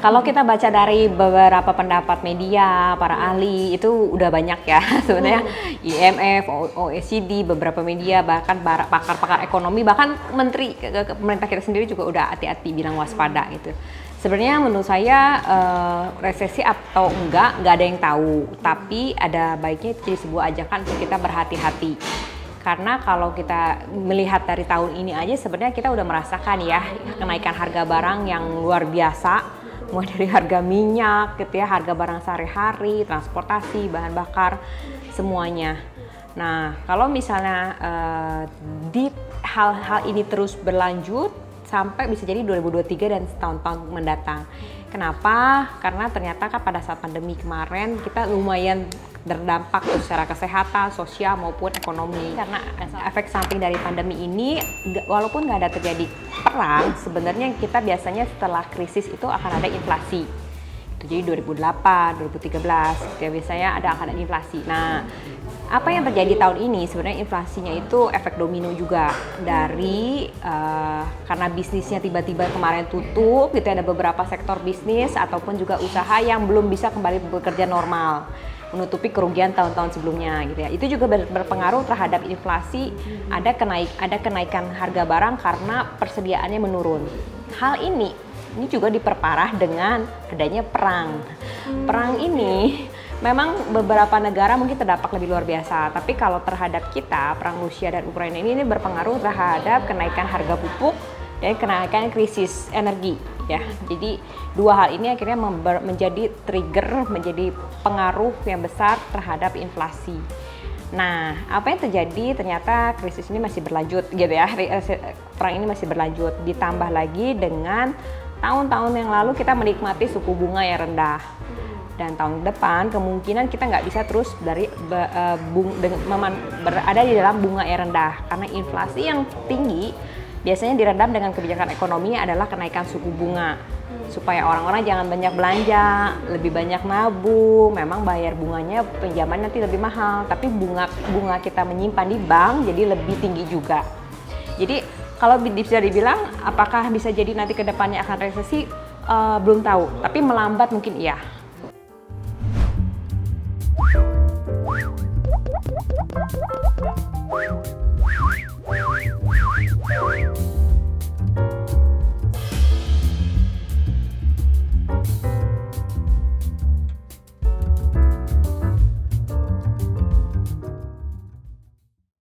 Kalau kita baca dari beberapa pendapat media, para ahli itu udah banyak ya sebenarnya. IMF, OECD, beberapa media, bahkan pakar-pakar ekonomi, bahkan menteri pemerintah kita sendiri juga udah hati-hati bilang waspada gitu. Sebenarnya menurut saya resesi atau enggak ada yang tahu, tapi ada baiknya itu jadi sebuah ajakan untuk kita berhati-hati. Karena kalau kita melihat dari tahun ini aja sebenarnya kita udah merasakan ya kenaikan harga barang yang luar biasa, mulai dari harga minyak gitu ya, harga barang sehari-hari, transportasi, bahan bakar, semuanya. Nah, kalau misalnya di hal-hal ini terus berlanjut sampai bisa jadi 2023 dan tahun-tahun mendatang. Kenapa? Karena ternyata kan pada saat pandemi kemarin kita lumayan terdampak secara kesehatan, sosial maupun ekonomi. Karena efek samping dari pandemi ini, walaupun nggak ada terjadi perang, sebenarnya kita biasanya setelah krisis itu akan ada inflasi. Jadi 2008, 2013, ya biasanya akan ada inflasi. Nah, apa yang terjadi tahun ini sebenarnya inflasinya itu efek domino juga dari karena bisnisnya tiba-tiba kemarin tutup gitu, ada beberapa sektor bisnis ataupun juga usaha yang belum bisa kembali bekerja normal, menutupi kerugian tahun-tahun sebelumnya gitu ya. Itu juga berpengaruh terhadap inflasi, ada kenaikan harga barang karena persediaannya menurun. Hal ini juga diperparah dengan adanya perang. Perang ini memang beberapa negara mungkin terdampak lebih luar biasa, tapi kalau terhadap kita, perang Rusia dan Ukraina ini berpengaruh terhadap kenaikan harga pupuk dan kenaikan krisis energi ya. Jadi dua hal ini akhirnya menjadi trigger, menjadi pengaruh yang besar terhadap inflasi. Nah, apa yang terjadi? Ternyata krisis ini masih berlanjut gitu ya, perang ini masih berlanjut, ditambah lagi dengan tahun-tahun yang lalu kita menikmati suku bunga yang rendah. Dan tahun depan kemungkinan kita nggak bisa terus berada di dalam bunga yang rendah, karena inflasi yang tinggi biasanya diredam dengan kebijakan ekonomi adalah kenaikan suku bunga supaya orang-orang jangan banyak belanja, lebih banyak nabung. Memang bayar bunganya pinjaman nanti lebih mahal, tapi bunga kita menyimpan di bank jadi lebih tinggi juga. Jadi kalau bisa dibilang apakah bisa jadi nanti kedepannya akan resesi, belum tahu, tapi melambat mungkin iya.